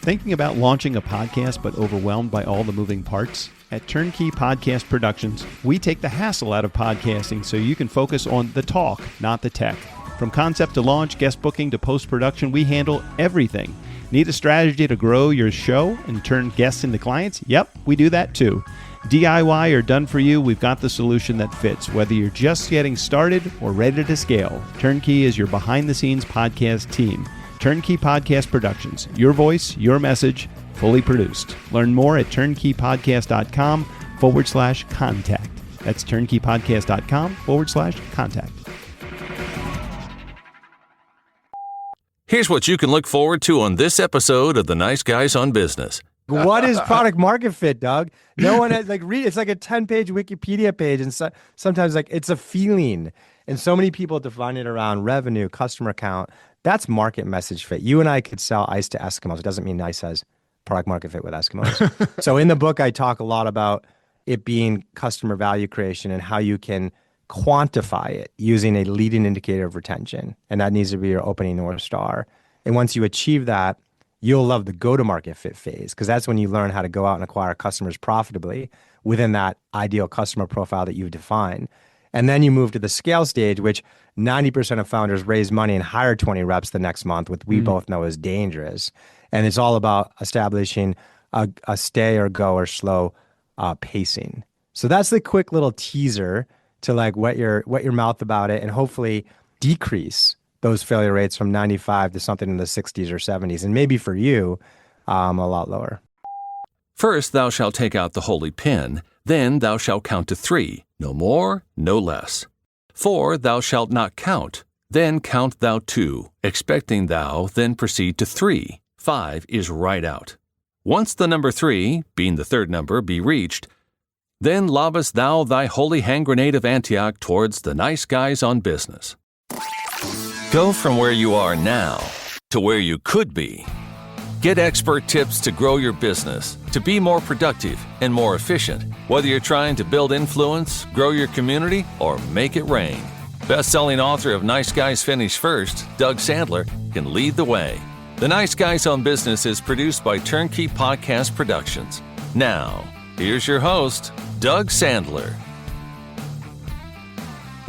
Thinking about launching a podcast but overwhelmed by all the moving parts? At Turnkey Podcast Productions, we take the hassle out of podcasting so you can focus on the talk, not the tech. From concept to launch, guest booking to post-production, we handle everything. Need a strategy to grow your show and turn guests into clients? Yep, we do that too. DIY or done for you, we've got the solution that fits. Whether you're just getting started or ready to scale, Turnkey is your behind-the-scenes podcast team. Turnkey Podcast Productions. Your voice, your message, fully produced. Learn more at turnkeypodcast.com/contact. That's turnkeypodcast.com/contact. Here's what you can look forward to on this episode of The Nice Guys on Business. What is product market fit, Doug? No one has it's like a 10-page Wikipedia page, and sometimes it's a feeling. And so many people define it around revenue, customer count. That's market message fit. You and I could sell ice to Eskimos. It doesn't mean ice has product market fit with Eskimos. So in the book, I talk a lot about it being customer value creation and how you can quantify it using a leading indicator of retention. And that needs to be your opening North Star. And once you achieve that, you'll love the go-to-market fit phase, because that's when you learn how to go out and acquire customers profitably within that ideal customer profile that you've defined. And then you move to the scale stage, which 90% of founders raise money and hire 20 reps the next month, which we both know is dangerous. And it's all about establishing a stay or go or slow pacing. So that's the quick little teaser to wet your mouth about it and hopefully decrease those failure rates from 95 to something in the 60s or 70s. And maybe for you, a lot lower. First thou shalt take out the holy pin, then thou shalt count to 3, no more, no less. 4 thou shalt not count, then count thou 2, expecting thou then proceed to 3. 5 is right out. Once the number 3, being the third number, be reached, then lobest thou thy holy hand grenade of Antioch towards the nice guys on business. Go from where you are now to where you could be. Get expert tips to grow your business, to be more productive and more efficient, whether you're trying to build influence, grow your community, or make it rain. Best-selling author of Nice Guys Finish First, Doug Sandler, can lead the way. The Nice Guys on Business is produced by Turnkey Podcast Productions. Now, here's your host, Doug Sandler.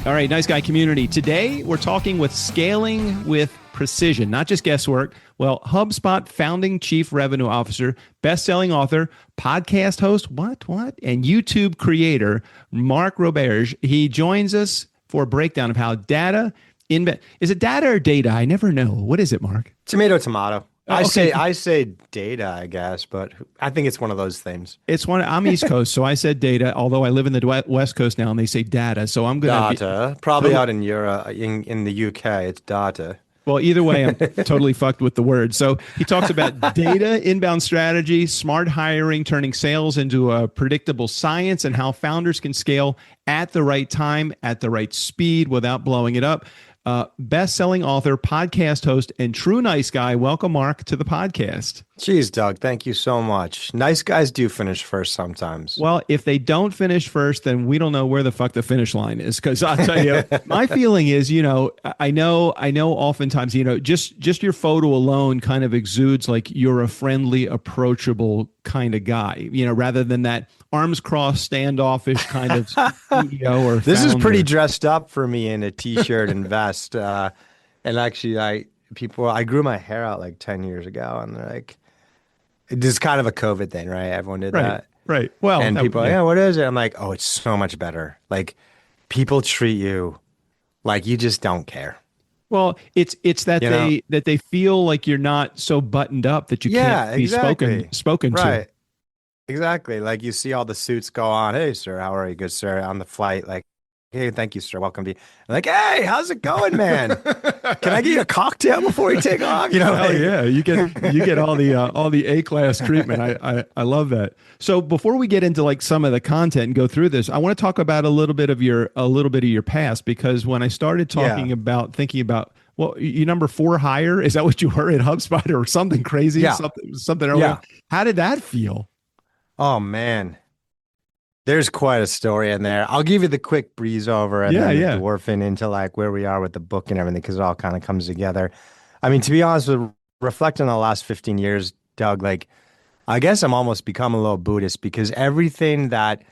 All right, Nice Guy community. Today, we're talking with scaling with precision, not just guesswork. Well, HubSpot founding chief revenue officer, best-selling author, podcast host, and YouTube creator, Mark Roberge. He joins us for a breakdown of how data, is it data or data? I never know. What is it, Mark? Tomato, tomato. Oh, okay. I say data, I guess, but I think it's one of those things. I'm East Coast, so I said data, although I live in the West Coast now and they say data. So I'm going to data. Probably out in Europe, in the UK, it's data. Well, either way, I'm totally fucked with the word. So he talks about data, inbound strategy, smart hiring, turning sales into a predictable science, and how founders can scale at the right time, at the right speed without blowing it up. Best-selling author, podcast host, and true nice guy. Welcome, Mark, to the podcast. Jeez, Doug, thank you so much. Nice guys do finish first sometimes. Well, if they don't finish first, then we don't know where the fuck the finish line is. Because I'll tell you, my feeling is, I know oftentimes, just your photo alone kind of exudes like you're a friendly, approachable kind of guy, rather than that arms crossed, standoffish kind of CEO or This founder. is pretty dressed up for me in a t-shirt and vest. And actually, I grew my hair out 10 years ago, and they're like, this is kind of a COVID thing, right? Everyone did that. Right. Well, and people are like, what is it? I'm like, oh, it's so much better. People treat you like you just don't care. Well, it's that they feel like you're not so buttoned up that you can't be spoken to. Right. Exactly. You see all the suits go on. Hey, sir, how are you? Good, sir. On the flight, hey, thank you, sir. Welcome to. I'm hey, how's it going, man? Can I get you a cocktail before you take off? Yeah, you get all the A-class treatment. I love that. So before we get into some of the content and go through this, I want to talk about a little bit of your past, because when I started thinking about, well, you number 4 hire, is that what you were at HubSpot or something crazy? Yeah. Something early. Yeah. How did that feel? Oh man. There's quite a story in there. I'll give you the quick breeze over and then dwarfing into where we are with the book and everything, because it all kind of comes together. I mean, to be honest, reflecting on the last 15 years, Doug, like, I guess I'm almost become a little Buddhist because everything that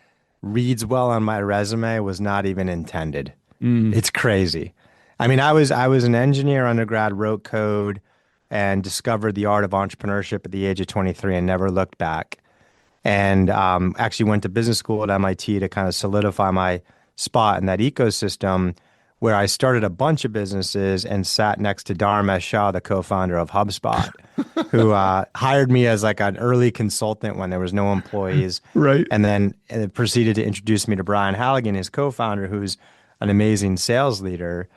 reads well on my resume was not even intended. It's crazy. I mean, I was an engineer undergrad, wrote code, and discovered the art of entrepreneurship at the age of 23 and never looked back. And actually went to business school at MIT to kind of solidify my spot in that ecosystem, where I started a bunch of businesses and sat next to Dharmesh Shah, the co-founder of HubSpot, who hired me as like an early consultant when there was no employees. Right. And then proceeded to introduce me to Brian Halligan, his co-founder, who's an amazing sales leader,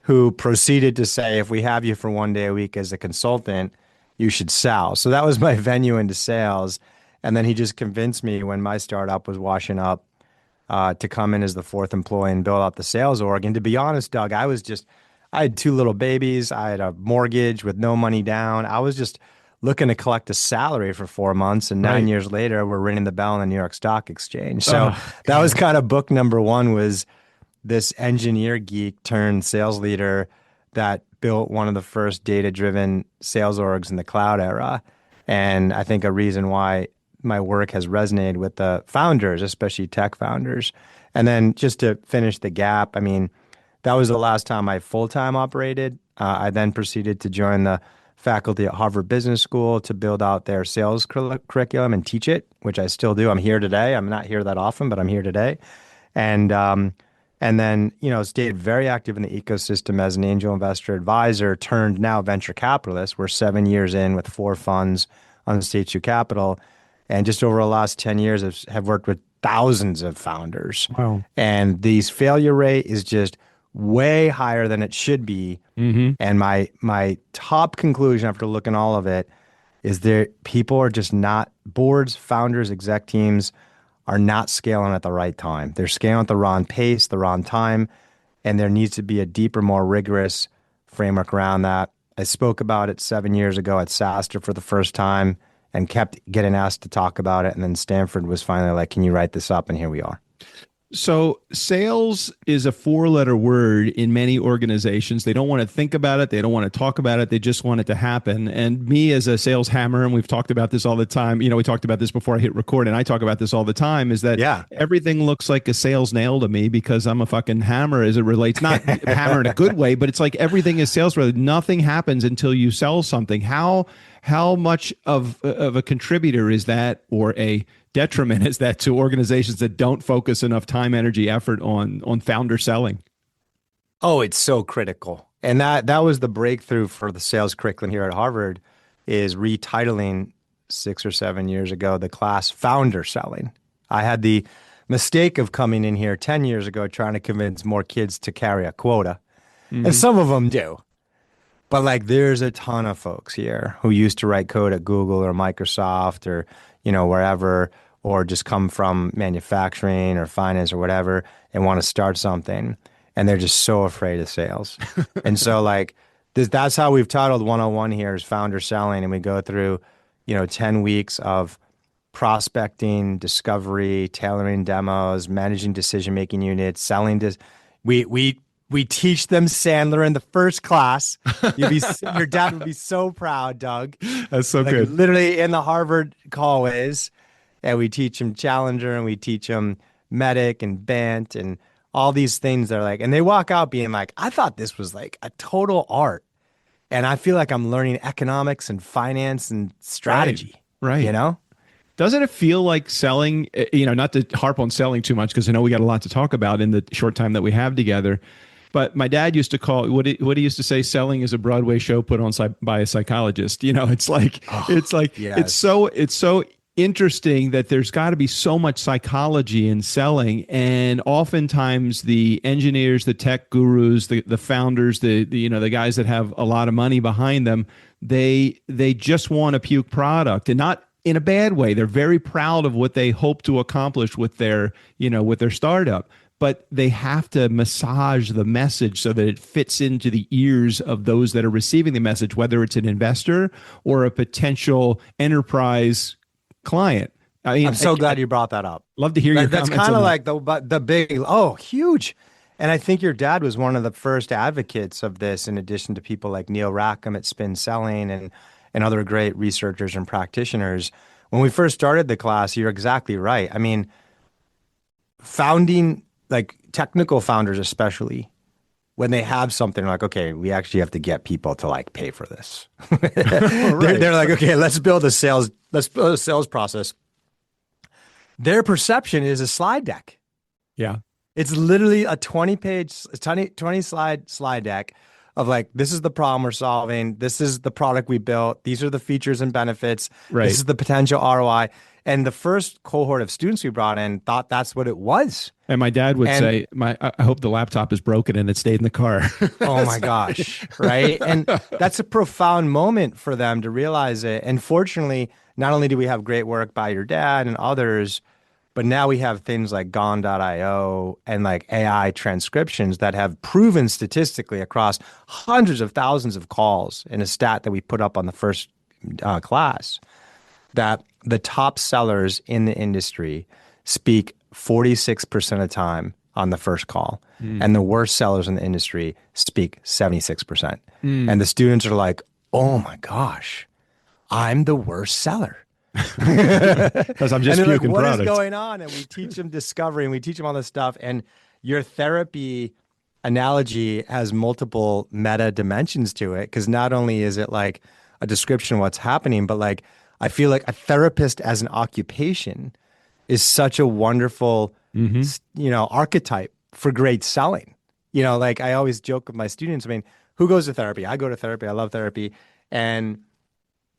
who proceeded to say, if we have you for 1 day a week as a consultant, you should sell. So that was my venue into sales. And then he just convinced me when my startup was washing up to come in as the fourth employee and build out the sales org. And to be honest, Doug, I had 2 little babies. I had a mortgage with no money down. I was just looking to collect a salary for 4 months. And 9 years later, we're ringing the bell on the New York Stock Exchange. So that was kind of book number one, was this engineer geek turned sales leader that built one of the first data-driven sales orgs in the cloud era. And I think a reason why my work has resonated with the founders, especially tech founders. And then just to finish the gap, I mean, that was the last time I full-time operated. I then proceeded to join the faculty at Harvard Business School to build out their sales curriculum and teach it, which I still do. I'm here today. I'm not here that often, but I'm here today. And then, stayed very active in the ecosystem as an angel investor advisor, turned now venture capitalist. We're 7 years in with 4 funds on Stage 2 Capital. And just over the last 10 years, have worked with thousands of founders. Wow. And the failure rate is just way higher than it should be. And my top conclusion after looking all of it is that people are just not, boards, founders, exec teams are not scaling at the right time. They're scaling at the wrong pace, the wrong time, and there needs to be a deeper, more rigorous framework around that. I spoke about it 7 years ago at SaaStr for the first time and kept getting asked to talk about it. And then Stanford was finally like, can you write this up? And here we are. So sales is a 4-letter word in many organizations. They don't want to think about it. They don't want to talk about it. They just want it to happen. And me as a sales hammer, and we've talked about this all the time, we talked about this before I hit record, and I talk about this all the time, is that everything looks like a sales nail to me because I'm a fucking hammer as it relates, not hammer in a good way, but it's like everything is sales related. Nothing happens until you sell something. How much of a contributor is that, or a detriment is that to organizations that don't focus enough time, energy, effort on founder selling? Oh, it's so critical. And that was the breakthrough for the sales curriculum here at Harvard, is retitling 6 or 7 years ago the class Founder Selling. I had the mistake of coming in here 10 years ago trying to convince more kids to carry a quota. And some of them do. But like, there's a ton of folks here who used to write code at Google or Microsoft or, wherever, or just come from manufacturing or finance or whatever and want to start something. And they're just so afraid of sales. And so like, that's how we've titled 101 here, is Founder Selling. And we go through, 10 weeks of prospecting, discovery, tailoring demos, managing decision-making units, selling. We teach them Sandler in the first class. Your dad would be so proud, Doug. That's so good. Literally in the Harvard hallways. And we teach them Challenger, and we teach them Medic and Bant and all these things. They're like, and they walk out being like, I thought this was like a total art. And I feel like I'm learning economics and finance and strategy. Right. Doesn't it feel like selling, not to harp on selling too much, because I know we got a lot to talk about in the short time that we have together. But my dad used to call what he used to say, selling is a Broadway show put on by a psychologist. It's like, yes. it's so interesting that there's got to be so much psychology in selling. And oftentimes the engineers, the tech gurus, the founders, the guys that have a lot of money behind them, they just want a puke product, and not in a bad way. They're very proud of what they hope to accomplish with their startup. But they have to massage the message so that it fits into the ears of those that are receiving the message, whether it's an investor or a potential enterprise client. I'm so glad you brought that up. Love to hear your comments. That's kind of like the big, huge. And I think your dad was one of the first advocates of this, in addition to people like Neil Rackham at Spin Selling and and other great researchers and practitioners. When we first started the class, you're exactly right. I mean, founding, like technical founders especially, when they have something like, okay, we actually have to get people to like pay for this. They're like, okay, let's build a sales process. Their perception is a slide deck. Yeah. It's literally a 20 slide deck of like, this is the problem we're solving. This is the product we built. These are the features and benefits. Right. This is the potential ROI. And the first cohort of students we brought in thought that's what it was. And my dad would say, I hope the laptop is broken and it stayed in the car. Oh my gosh. Right. And that's a profound moment for them to realize it. And fortunately, not only do we have great work by your dad and others, but now we have things like Gone.io and like AI transcriptions that have proven statistically across hundreds of thousands of calls in a stat that we put up on the first class that the top sellers in the industry speak 46% of the time on the first call. And the worst sellers in the industry speak 76%. And the students are like, oh my gosh, I'm the worst seller. Because I'm just puking what product. Is going on? And we teach them discovery and we teach them all this stuff. And your therapy analogy has multiple meta dimensions to it, because not only is it like a description of what's happening, but like I feel like a therapist as an occupation is such a wonderful, archetype for great selling. Like I always joke with my students, I mean, who goes to therapy? I go to therapy. I love therapy. And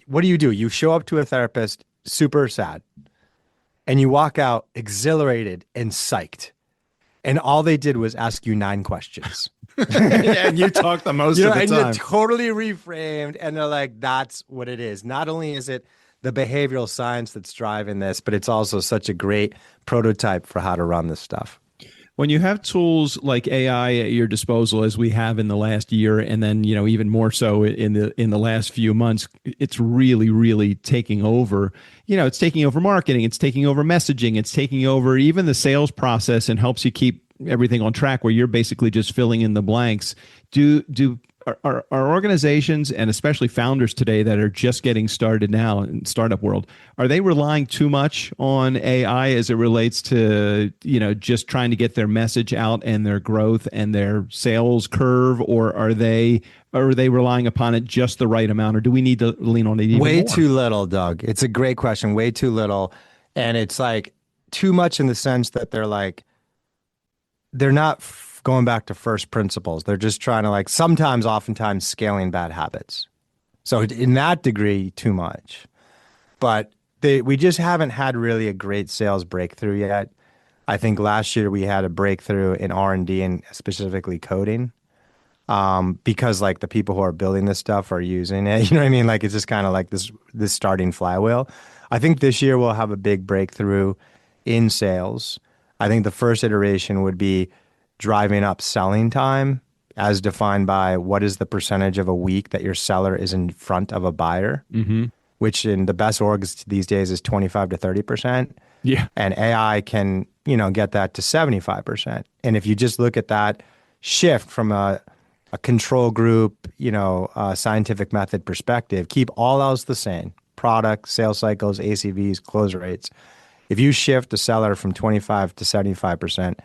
what do? You show up to a therapist super sad and you walk out exhilarated and psyched. And all they did was ask you 9 questions. And you talk the most of the and time. you're totally reframed. And they're like, that's what it is. Not only is it the behavioral science that's driving this, but it's also such a great prototype for how to run this stuff. When you have tools like AI at your disposal, as we have in the last year, and then even more so in the last few months, it's really, really taking over. It's taking over marketing, it's taking over messaging, it's taking over even the sales process, and helps you keep everything on track where you're basically just filling in the blanks. Are organizations, and especially founders today that are just getting started now in startup world, are they relying too much on AI as it relates to, just trying to get their message out and their growth and their sales curve, or are they relying upon it just the right amount, or do we need to lean on it even Way more? too little, Doug. It's a great question. Way too little. And it's like too much in the sense that they're not going back to first principles. They're just trying to oftentimes scaling bad habits. So in that degree, too much. But we just haven't had really a great sales breakthrough yet. I think last year we had a breakthrough in R&D and specifically coding, because like the people who are building this stuff are using it. You know what I mean? Like it's just kind of like this starting flywheel. I think this year we'll have a big breakthrough in sales. I think the first iteration would be driving up selling time as defined by what is the percentage of a week that your seller is in front of a buyer, which in the best orgs these days is 25 to 30%. Yeah. And AI can, get that to 75%. And if you just look at that shift from a control group, scientific method perspective, keep all else the same, product, sales cycles, ACVs, close rates. If you shift a seller from 25 to 75%,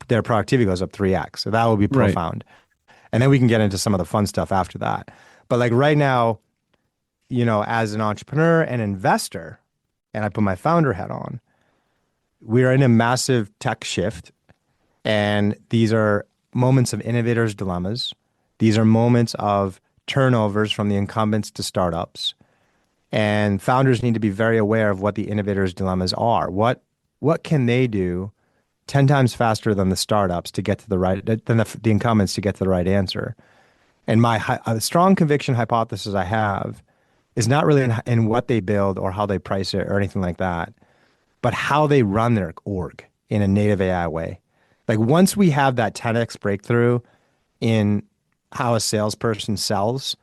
their productivity goes up 3x. So that will be profound. Right. And then we can get into some of the fun stuff after that. But like right now, as an entrepreneur and investor, and I put my founder hat on, we are in a massive tech shift. And these are moments of innovators' dilemmas. These are moments of turnovers from the incumbents to startups. And founders need to be very aware of what the innovators' dilemmas are. What can they do 10 times faster than the startups to get to the incumbents to get to the right answer? And a strong conviction hypothesis I have is not really in what they build or how they price it or anything like that, but how they run their org in a native AI way. Like once we have that 10x breakthrough in how a salesperson sells,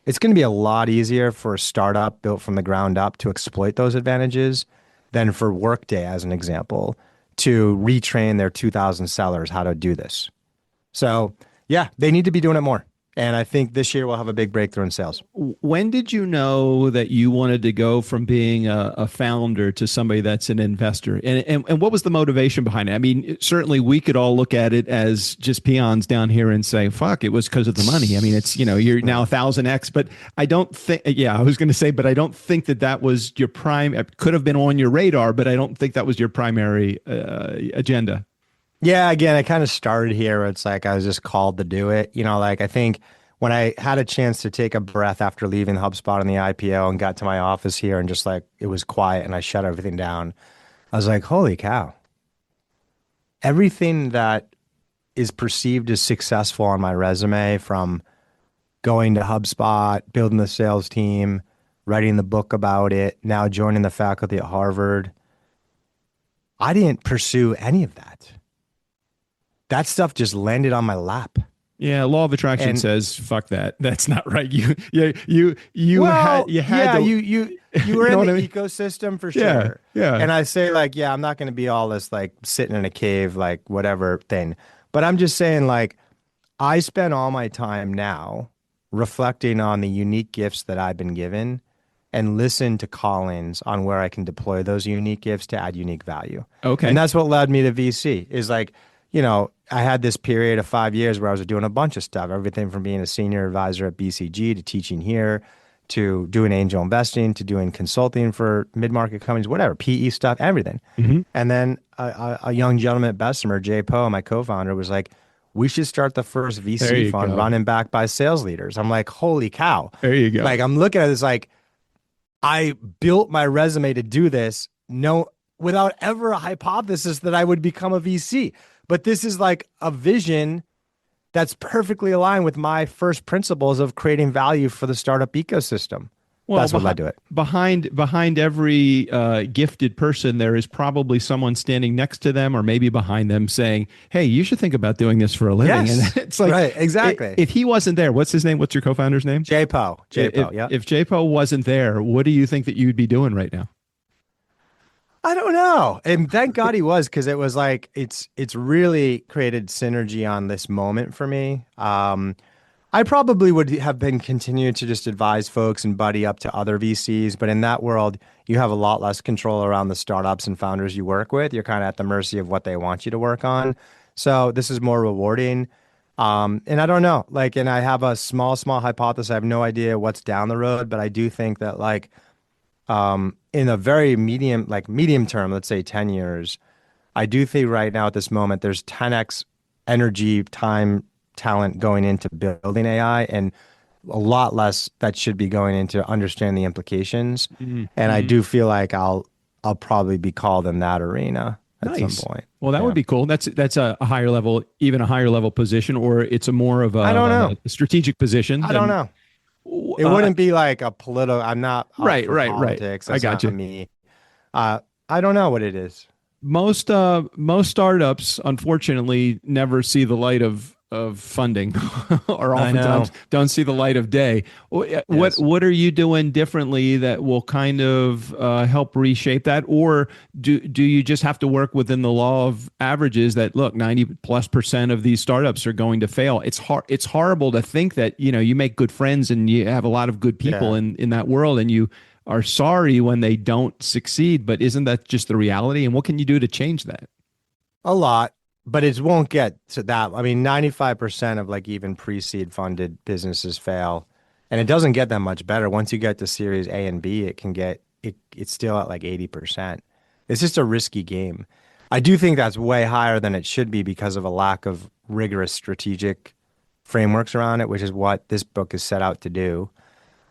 it's going to be a lot easier for a startup built from the ground up to exploit those advantages than for Workday, as an example, to retrain their 2,000 sellers how to do this. So yeah, they need to be doing it more. And I think this year we'll have a big breakthrough in sales. When did you know that you wanted to go from being a founder to somebody that's an investor? And what was the motivation behind it? I mean, certainly we could all look at it as just peons down here and say, fuck, it was because of the money. I mean, it's, you're now 1,000x, but I don't think, I was going to say, but I don't think that was your prime, it could have been on your radar, but I don't think that was your primary agenda. Yeah, again, I kind of started here where it's like I was just called to do it. I think when I had a chance to take a breath after leaving HubSpot and the IPO and got to my office here and just like it was quiet and I shut everything down, I was like, holy cow. Everything that is perceived as successful on my resume, from going to HubSpot, building the sales team, writing the book about it, now joining the faculty at Harvard, I didn't pursue any of that. That stuff just landed on my lap. Yeah, law of attraction says fuck that. That's not right. You were in the ecosystem for sure. Yeah. And I say like, I'm not going to be all this like sitting in a cave, like whatever thing. But I'm just saying like, I spend all my time now reflecting on the unique gifts that I've been given and listen to call-ins on where I can deploy those unique gifts to add unique value. Okay. And that's what led me to VC is like, I had this period of 5 years where I was doing a bunch of stuff, everything from being a senior advisor at BCG to teaching here, to doing angel investing, to doing consulting for mid-market companies, whatever, PE stuff, everything. Mm-hmm. And then a young gentleman at Bessemer, Jay Poe, my co-founder, was like, we should start the first VC fund run and backed by sales leaders. I'm like, holy cow. There you go. Like, I'm looking at this like, I built my resume to do this without ever a hypothesis that I would become a VC. But this is like a vision that's perfectly aligned with my first principles of creating value for the startup ecosystem. Well, that's what led to it. Behind every gifted person, there is probably someone standing next to them or maybe behind them saying, hey, you should think about doing this for a living. Yes. And it's like, right, exactly. If he wasn't there, what's his name? What's your co-founder's name? Jay Poe. Yeah. If Jay Poe wasn't there, what do you think that you'd be doing right now? I don't know. And thank God he was, because it was like, it's really created synergy on this moment for me. I probably would have been continuing to just advise folks and buddy up to other VCs. But in that world, you have a lot less control around the startups and founders you work with. You're kind of at the mercy of what they want you to work on. So this is more rewarding. And I don't know, like, and I have a small hypothesis. I have no idea what's down the road, but I do think that like, in a very medium term, let's say 10 years, I do think right now at this moment, there's 10x energy, time, talent going into building AI and a lot less that should be going into understanding the implications. Mm-hmm. And I do feel like I'll probably be called in that arena at some point. Well, that would be cool. That's a higher level, even a higher level position, or it's a more of a strategic position. I don't know. It wouldn't be like a political. I'm not right. Politics. That's I got you. Me. I don't know what it is. Most startups, unfortunately, never see the light of funding, or oftentimes don't see the light of day. What are you doing differently that will kind of help reshape that, or do you just have to work within the law of averages that look 90+% of these startups are going to fail? It's horrible to think that you make good friends and you have a lot of good people in that world, and you are sorry when they don't succeed. But isn't that just the reality? And what can you do to change that? A lot. But it won't get to that. I mean, 95% of like even pre-seed funded businesses fail, and it doesn't get that much better. Once you get to Series A and B, it's still at like 80%. It's just a risky game. I do think that's way higher than it should be because of a lack of rigorous strategic frameworks around it, which is what this book is set out to do.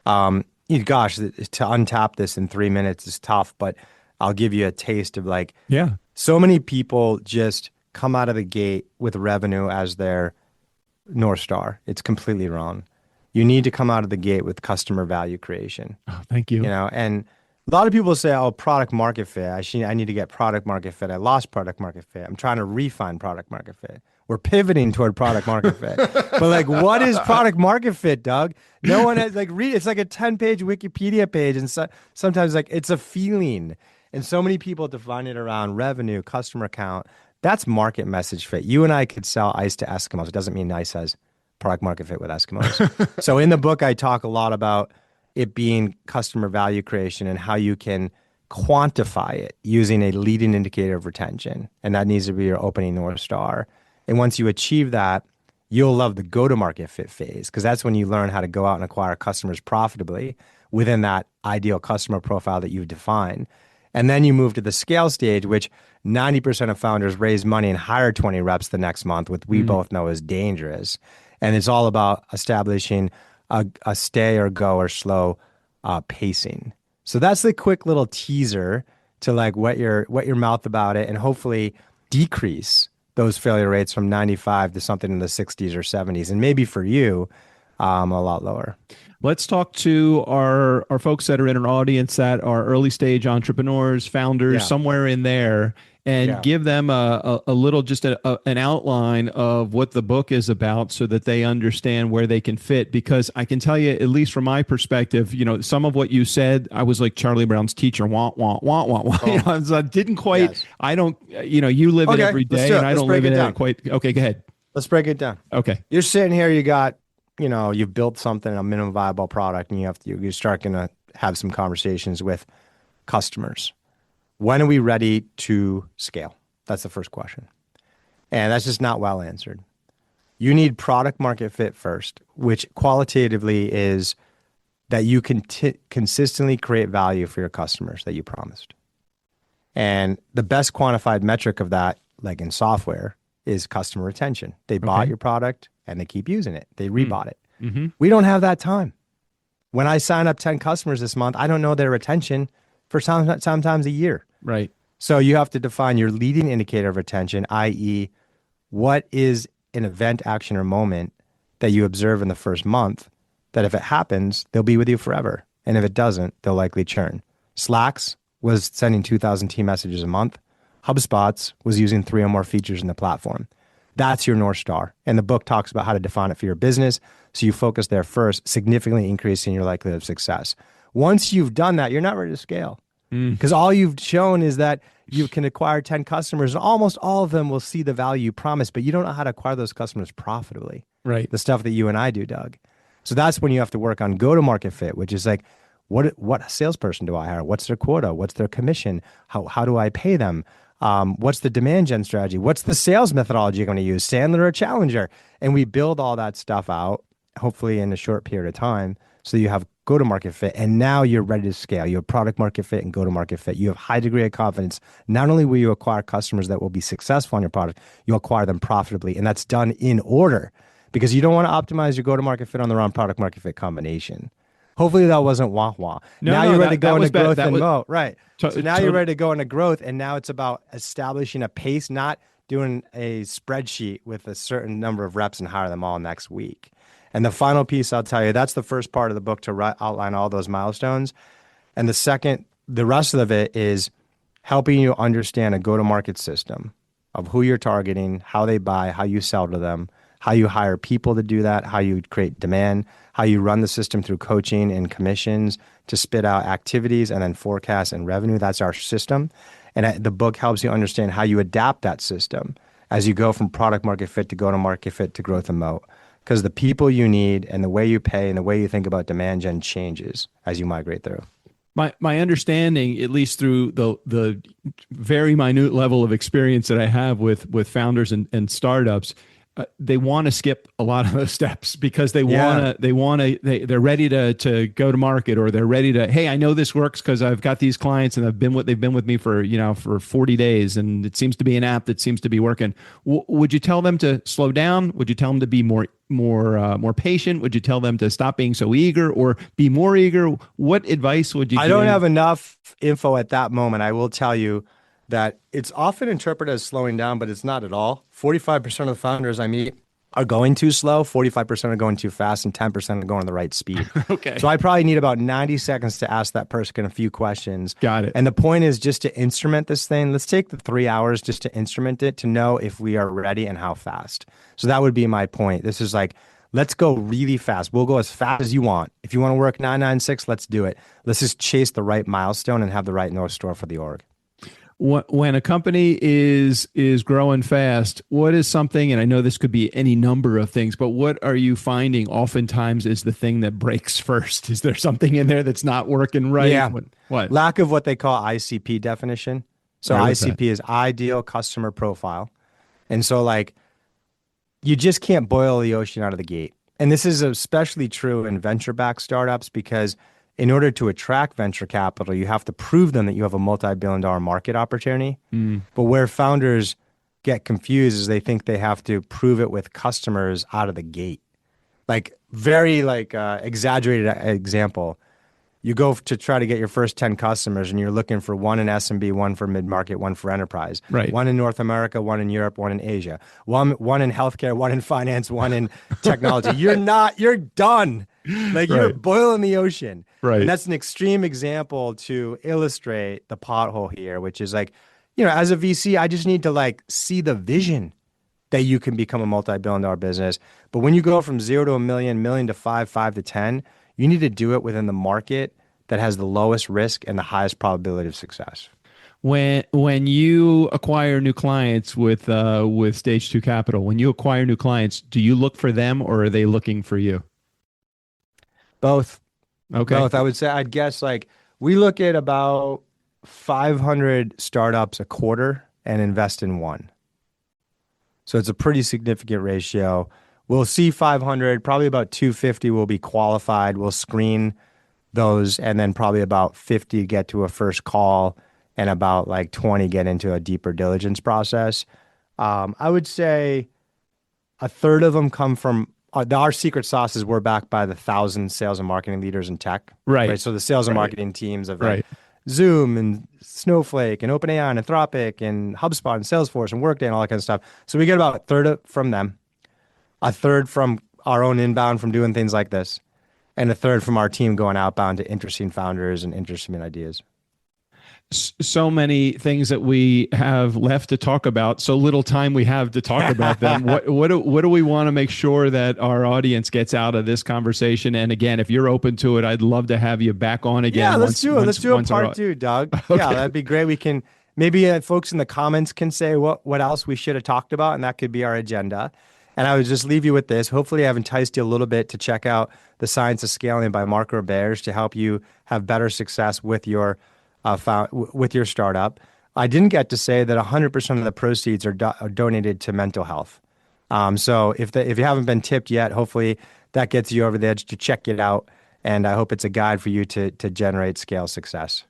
Gosh, to untap this in 3 minutes is tough, but I'll give you a taste of like, so many people just come out of the gate with revenue as their North Star. It's completely wrong. You need to come out of the gate with customer value creation. Oh, thank you. And a lot of people say, oh, product market fit. I need to get product market fit. I lost product market fit. I'm trying to refine product market fit. We're pivoting toward product market fit. But like, what is product market fit, Doug? No one has it's like a 10-page Wikipedia page. And sometimes like it's a feeling. And so many people define it around revenue, customer count. That's market message fit. You and I could sell ice to Eskimos. It doesn't mean ice has product market fit with Eskimos. So in the book, I talk a lot about it being customer value creation and how you can quantify it using a leading indicator of retention. And that needs to be your opening North Star. And once you achieve that, you'll love the go-to-market fit phase, because that's when you learn how to go out and acquire customers profitably within that ideal customer profile that you've defined. And then you move to the scale stage, which 90% of founders raise money and hire 20 reps the next month, which we both know is dangerous. And it's all about establishing a stay or go or slow pacing. So that's the quick little teaser to like wet your mouth about it, and hopefully decrease those failure rates from 95 to something in the 60s or 70s, and maybe for you, a lot lower. Let's talk to our folks that are in our audience that are early stage entrepreneurs, founders, somewhere in there, and give them a little, just an outline of what the book is about so that they understand where they can fit. Because I can tell you, at least from my perspective, some of what you said, I was like Charlie Brown's teacher, wah, wah, wah, wah, wah. Oh. I didn't quite, I don't, you live it every day, and I don't live it quite. Okay, go ahead. Let's break it down. Okay. You're sitting here, you got, you've built something, a minimum viable product, and you're starting to have some conversations with customers. When are we ready to scale? That's the first question. And that's just not well answered. You need product market fit first, which qualitatively is that you can consistently create value for your customers that you promised. And the best quantified metric of that, like in software, is customer retention. They bought your product and they keep using it. They rebought it. Mm-hmm. We don't have that time. When I sign up 10 customers this month, I don't know their retention for sometimes a year. Right. So you have to define your leading indicator of retention, i.e., what is an event, action, or moment that you observe in the first month that if it happens, they'll be with you forever. And if it doesn't, they'll likely churn. Slack's was sending 2,000 team messages a month. HubSpot's was using 3 or more features in the platform. That's your North Star. And the book talks about how to define it for your business. So you focus there first, significantly increasing your likelihood of success. Once you've done that, you're not ready to scale. Because all you've shown is that you can acquire 10 customers, and almost all of them will see the value you promised, but you don't know how to acquire those customers profitably. Right. The stuff that you and I do, Doug. So that's when you have to work on go-to-market fit, which is like, what salesperson do I hire? What's their quota? What's their commission? How do I pay them? What's the demand gen strategy? What's the sales methodology you're going to use? Sandler or Challenger? And we build all that stuff out, hopefully in a short period of time, so you have go-to-market fit, and now you're ready to scale. You have product market fit and go-to-market fit. You have high degree of confidence. Not only will you acquire customers that will be successful on your product, you'll acquire them profitably, and that's done in order, because you don't want to optimize your go-to-market fit on the wrong product market fit combination. Hopefully that wasn't wah-wah. Now you're ready to go into growth and moat. Right. So now you're ready to go into growth, and now it's about establishing a pace, not doing a spreadsheet with a certain number of reps and hire them all next week. And the final piece, I'll tell you, that's the first part of the book to outline all those milestones. And the rest of it is helping you understand a go-to-market system of who you're targeting, how they buy, how you sell to them, how you hire people to do that, how you create demand, how you run the system through coaching and commissions to spit out activities and then forecasts and revenue. That's our system. And the book helps you understand how you adapt that system as you go from product market fit to go-to-market fit to growth and moat. Because the people you need and the way you pay and the way you think about demand gen changes as you migrate through. My understanding, at least through the very minute level of experience that I have with founders and startups, they want to skip a lot of those steps because they're ready to go to market, or they're ready to, hey, I know this works because I've got these clients and they've been with me for 40 days and it seems to be an app that seems to be working. Would you tell them to slow down? Would you tell them to be more patient? Would you tell them to stop being so eager or be more eager? What advice would you give? I don't have enough info at that moment. I will tell you that it's often interpreted as slowing down, but it's not at all. 45% of the founders I meet are going too slow, 45% are going too fast, and 10% are going the right speed. Okay. So I probably need about 90 seconds to ask that person a few questions. Got it. And the point is just to instrument this thing. Let's take the 3 hours just to instrument it to know if we are ready and how fast. So that would be my point. This is like, let's go really fast. We'll go as fast as you want. If you want to work 996, let's do it. Let's just chase the right milestone and have the right North Star for the org. When a company is growing fast, what is something, and I know this could be any number of things, but what are you finding oftentimes is the thing that breaks first? Is there something in there that's not working right? Yeah. What? Lack of what they call ICP definition. So Where was ICP is ideal customer profile. And so like you just can't boil the ocean out of the gate. And this is especially true in venture-backed startups because in order to attract venture capital, you have to prove them that you have a multi-billion-dollar market opportunity. But where founders get confused is they think they have to prove it with customers out of the gate. Like very exaggerated example. You go to try to get your first 10 customers and you're looking for one in SMB, one for mid-market, one for enterprise. Right. One in North America, one in Europe, one in Asia. One in healthcare, one in finance, one in technology. You're done. Like you're boiling the ocean. Right. And that's an extreme example to illustrate the pothole here, which is like, as a VC, I just need to like see the vision that you can become a multi-billion-dollar business. But when you go from 0 to a million to 5 to 10, you need to do it within the market that has the lowest risk and the highest probability of success. When you acquire new clients with Stage 2 Capital, when you acquire new clients, do you look for them or are they looking for you? Both. Okay. Both. I would say, I'd guess like we look at about 500 startups a quarter and invest in one. So it's a pretty significant ratio. We'll see 500, probably about 250 will be qualified. We'll screen those, and then probably about 50 get to a first call, and about like 20 get into a deeper diligence process. I would say a third of them come from our secret sauce is we're backed by the 1,000 sales and marketing leaders in tech. Right. So the sales and marketing teams of like Zoom and Snowflake and OpenAI and Anthropic and HubSpot and Salesforce and Workday and all that kind of stuff. So we get about a third from them, a third from our own inbound from doing things like this, and a third from our team going outbound to interesting founders and interesting ideas. So many things that we have left to talk about, so little time we have to talk about them. What do we want to make sure that our audience gets out of this conversation? And again, if you're open to it, I'd love to have you back on again. Yeah, let's do it. Let's do a part 2, Doug. Okay. Yeah, that'd be great. We can maybe folks in the comments can say what else we should have talked about, and that could be our agenda. And I would just leave you with this. Hopefully I've enticed you a little bit to check out The Science of Scaling by Mark Roberge to help you have better success with your startup. I didn't get to say that 100% of the proceeds are donated to mental health. So if you haven't been tipped yet, hopefully that gets you over the edge to check it out. And I hope it's a guide for you to generate scale success.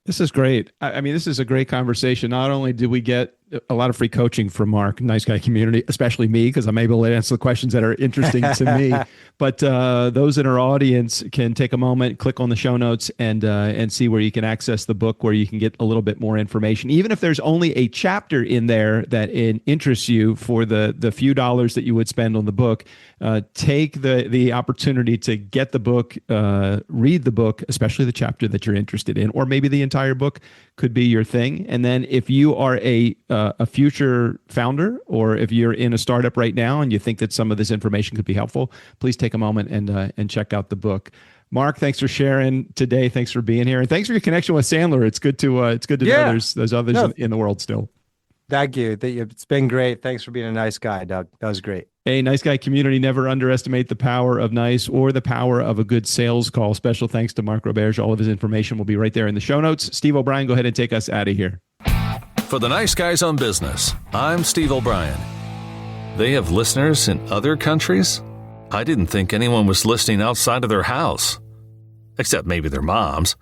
This is great. I mean, this is a great conversation. Not only did we get a lot of free coaching from Mark, Nice Guy Community, especially me, because I'm able to answer the questions that are interesting to me. But those in our audience can take a moment, click on the show notes, and see where you can access the book, where you can get a little bit more information. Even if there's only a chapter in there that interests you for the few dollars that you would spend on the book, take the opportunity to get the book, read the book, especially the chapter that you're interested in, or maybe the entire book could be your thing. And then if you are a future founder, or if you're in a startup right now and you think that some of this information could be helpful, please take a moment and check out the book. Mark, thanks for sharing today. Thanks for being here, and thanks for your connection with Sandler. It's good to know there's others in the world still. Thank you. It's been great. Thanks for being a nice guy, Doug. That was great. Hey, Nice Guy Community, never underestimate the power of nice or the power of a good sales call. Special thanks to Mark Roberge. All of his information will be right there in the show notes. Steve O'Brien, go ahead and take us out of here. For the Nice Guys on Business, I'm Steve O'Brien. They have listeners in other countries? I didn't think anyone was listening outside of their house. Except maybe their moms.